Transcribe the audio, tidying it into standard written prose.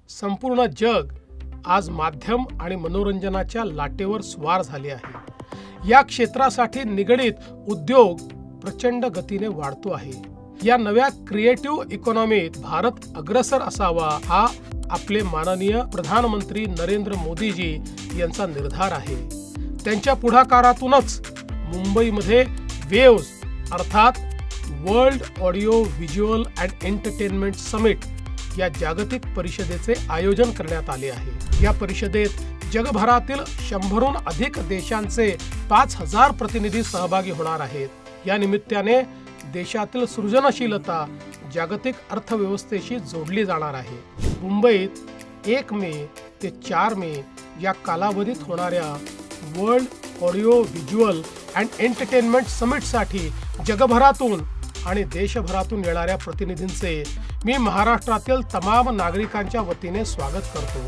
संपूर्ण जग आज माध्यम आणि मनोरंजनाच्या लाटेवर स्वार झाले आहे। या क्षेत्रासाठी निगडित उद्योग प्रचंड गतीने वाढतो आहे। या नव्या क्रिएटिव्ह इकॉनॉमीत भारत अग्रेसर असावा हा आपले माननीय प्रधानमंत्री नरेंद्र मोदीजी यांचा निर्धार आहे। त्यांच्या पुढाकारातूनच मुंबईमध्ये वेव्स अर्थात world audio visual and entertainment summit या जागतिक परिषदेचे आयोजन करण्यात आले आहे। या परिषदेत जगभरातील 100हून अधिक देशांचे 5000 प्रतिनिधी सहभागी होणार आहेत। या निमित्ताने देशातील सृजनशीलता जागतिक अर्थव्यवस्थेशी जोडली जाणार आहे। मुंबईत 1 मे ते 4 मे या कालावधीत होणाऱ्या world audio visual and entertainment समिटसाठी जगभरातून आणि देशभरातून येणाऱ्या प्रतिनिधींचे मी महाराष्ट्रातील तमाम नागरिकांच्या वतीने स्वागत करतो।